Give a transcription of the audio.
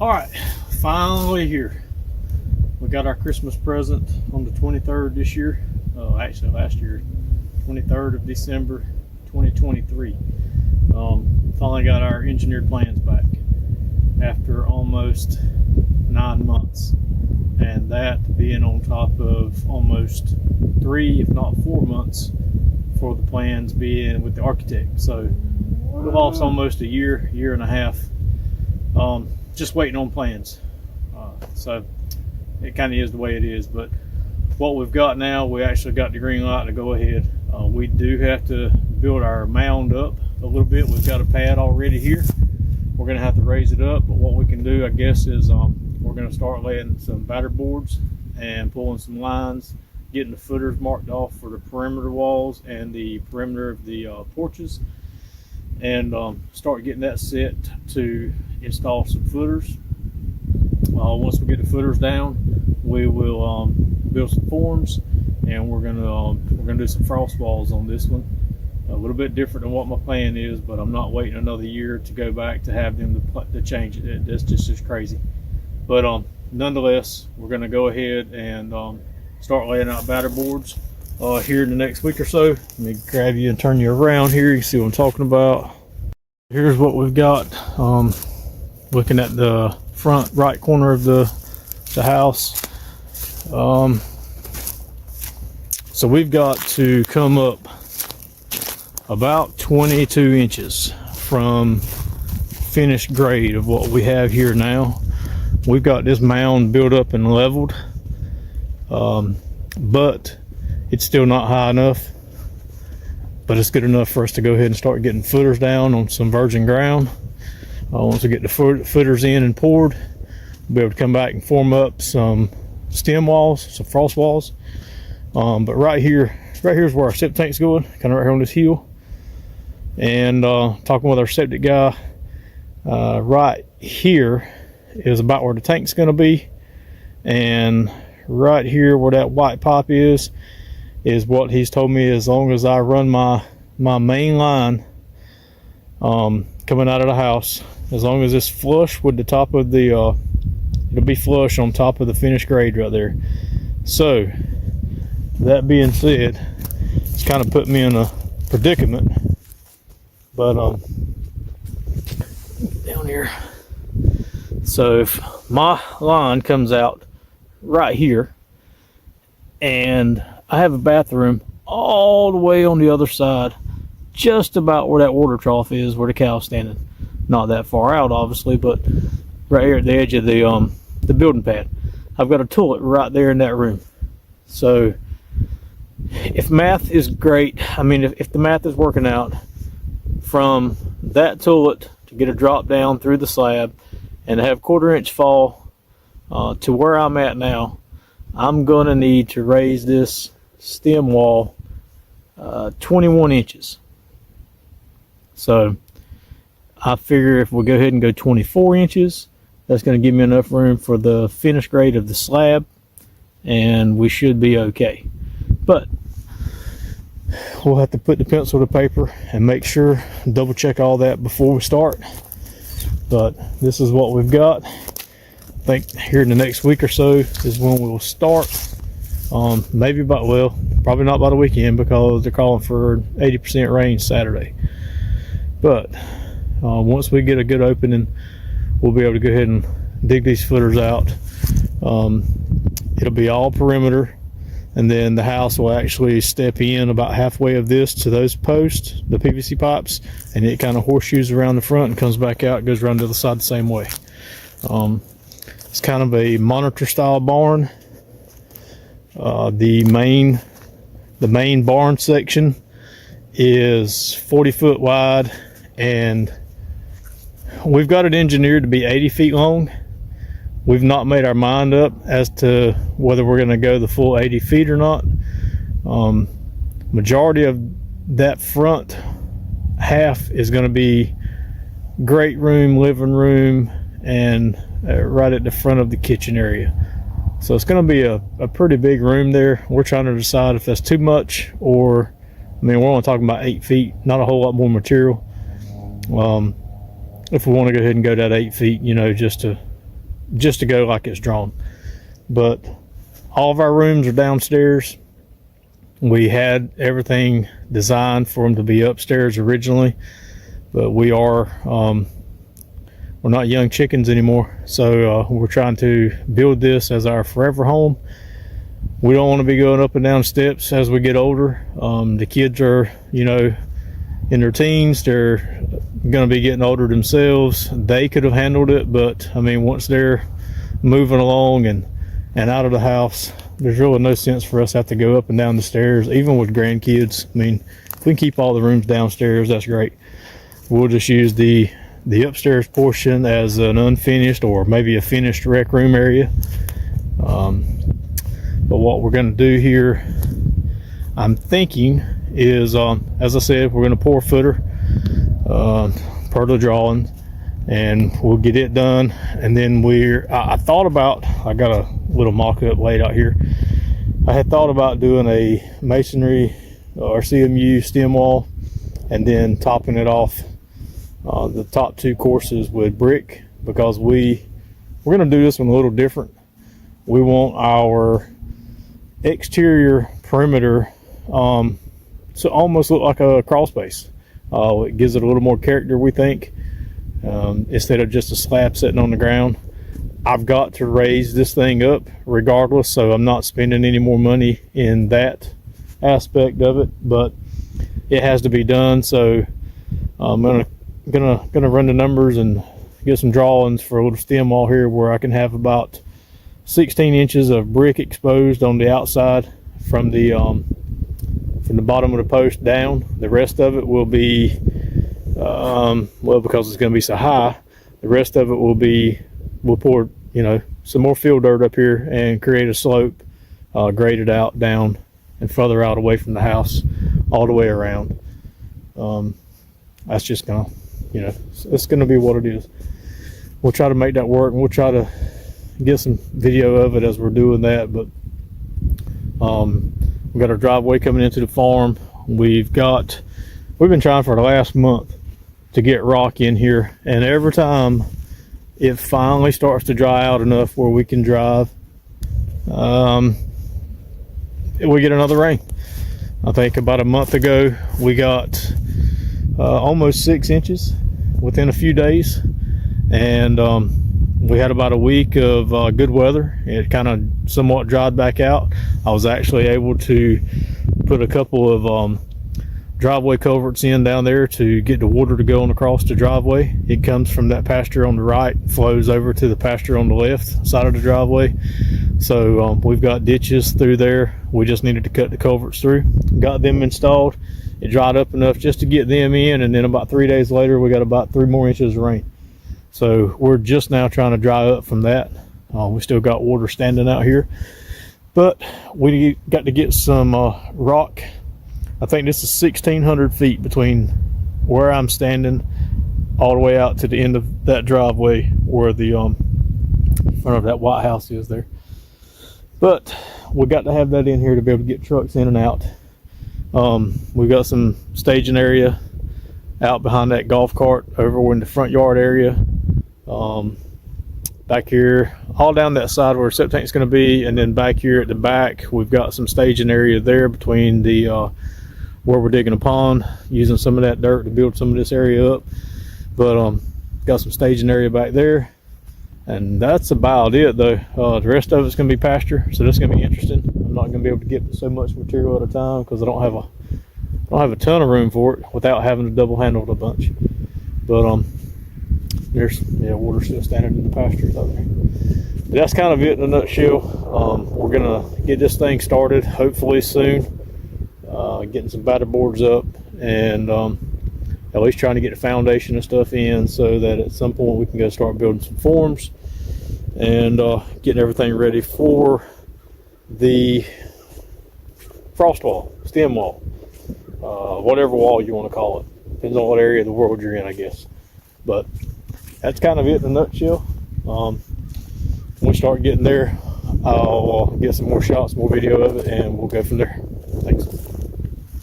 All right, finally here. We got our Christmas present on the 23rd this year. Actually, last year, 23rd of December, 2023. Finally got our engineered plans back after almost 9 months, and that being on top of almost 3, if not 4 months for the plans being with the architect. So we lost almost a year and a half, just waiting on plans. So it kind of is the way it is, but what we've got now, we actually got the green light to go ahead. We do have to build our mound up a little bit. We've got a pad already here. We're going to have to raise it up, but what we can do, I guess, is we're going to start laying some batter boards and pulling some lines, getting the footers marked off for the perimeter walls and the perimeter of the porches, and start getting that set to install some footers. Once we get the footers down, we will build some forms, and we're gonna do some frost walls on this one. A little bit different than what my plan is, but I'm not waiting another year to go back to have them to change it. That's just crazy. But nonetheless, we're gonna go ahead and start laying out batter boards here in the next week or so. Let me grab you and turn you around here. You see what I'm talking about. Here's what we've got. Looking at the front right corner of the house. So we've got to come up about 22 inches from finished grade of what we have here now. We've got this mound built up and leveled, but it's still not high enough, but it's good enough for us to go ahead and start getting footers down on some virgin ground. Once we get the footers in and poured, we'll be able to come back and form up some stem walls, some frost walls. But right here is where our septic tank's going, kind of right here on this hill. And talking with our septic guy, right here is about where the tank's going to be, and right here where that white pipe is what he's told me. As long as I run my main line coming out of the house, as long as it's flush with the top of the it'll be flush on top of the finished grade right there. So that being said, it's kind of put me in a predicament, but down here. So if my line comes out right here, and I have a bathroom all the way on the other side, just about where that water trough is, where the cow's standing. Not that far out, obviously, but right here at the edge of the building pad. I've got a toilet right there in that room. So if math is great, I mean, if the math is working out, from that toilet to get a drop down through the slab and to have 1/4 inch fall to where I'm at now, I'm gonna need to raise this stem wall 21 inches. So I figure if we go ahead and go 24 inches, that's going to give me enough room for the finished grade of the slab, and we should be okay. But we'll have to put the pencil to paper and make sure, double check all that before we start. But this is what we've got. I think here in the next week or so is when we'll start. Maybe probably not by the weekend, because they're calling for 80% rain Saturday. But once we get a good opening, we'll be able to go ahead and dig these footers out. It'll be all perimeter, and then the house will actually step in about halfway of this to those posts, the PVC pipes, and it kind of horseshoes around the front and comes back out, goes around to the side the same way. It's kind of a monitor style barn. The main barn section is 40 foot wide, and we've got it engineered to be 80 feet long. We've not made our mind up as to whether we're going to go the full 80 feet or not. Majority of that front half is going to be great room, living room, and right at the front of the kitchen area. So it's going to be a pretty big room there. We're trying to decide if that's too much, or, I mean, we're only talking about 8 feet, not a whole lot more material. If we want to go ahead and go that 8 feet, you know, just to just to go like it's drawn. But all of our rooms are downstairs. We had everything designed for them to be upstairs originally, but we are we're not young chickens anymore, so we're trying to build this as our forever home. We don't want to be going up and down steps as we get older. The kids are, you know, in their teens. They're going to be getting older themselves. They could have handled it, but I mean, once they're moving along and out of the house, there's really no sense for us to have to go up and down the stairs, even with grandkids. I mean, if we can keep all the rooms downstairs, that's great. We'll just use the upstairs portion as an unfinished or maybe a finished rec room area. But what we're going to do here, I'm thinking, is as I said, we're going to pour footer per the drawing, and we'll get it done. And then I thought about, I got a little mock-up laid out here. I had thought about doing a masonry or CMU stem wall and then topping it off the top two courses with brick, because we're going to do this one a little different. We want our exterior perimeter to almost look like a crawl space. It gives it a little more character, we think, instead of just a slab sitting on the ground. I've got to raise this thing up regardless, so I'm not spending any more money in that aspect of it, but it has to be done. So I'm gonna run the numbers and get some drawings for a little stem wall here, where I can have about 16 inches of brick exposed on the outside from the bottom of the post down. The rest of it will be well, because it's going to be so high, the rest of it will be, we'll pour, you know, some more fill dirt up here and create a slope, grade it out down and further out away from the house all the way around. That's just gonna, you know, it's gonna be what it is. We'll try to make that work, and we'll try to get some video of it as we're doing that. But we've got our driveway coming into the farm. We've been trying for the last month to get rock in here, and every time it finally starts to dry out enough where we can drive, we get another rain. I think about a month ago we got almost 6 inches within a few days, and we had about a week of good weather. It kind of somewhat dried back out. I was actually able to put a couple of driveway culverts in down there to get the water to go on across the driveway. It comes from that pasture on the right, flows over to the pasture on the left side of the driveway. So we've got ditches through there. We just needed to cut the culverts through. Got them installed. It dried up enough just to get them in, and then about 3 days later we got about 3 more inches of rain. So we're just now trying to dry up from that. We still got water standing out here, but we got to get some rock. I think this is 1,600 feet between where I'm standing all the way out to the end of that driveway where the front of that white house is there. But we got to have that in here to be able to get trucks in and out. We've got some staging area out behind that golf cart over in the front yard area. Back here, all down that side where septic tank is going to be, and then back here at the back, we've got some staging area there between the where we're digging a pond, using some of that dirt to build some of this area up. But got some staging area back there, and that's about it though. The rest of it's going to be pasture, so that's going to be interesting. I'm not going to be able to get so much material at a time because I don't have a ton of room for it without having to double handle it a bunch. But there's, yeah, water still standing in the pastures out there. But that's kind of it in a nutshell. We're gonna get this thing started hopefully soon, getting some batter boards up, and at least trying to get the foundation and stuff in so that at some point we can go start building some forms and getting everything ready for the frost wall, stem wall, whatever wall you want to call it. Depends on what area of the world you're in, I guess. But that's kind of it in a nutshell. When we start getting there, I'll get some more shots, more video of it, and we'll go from there.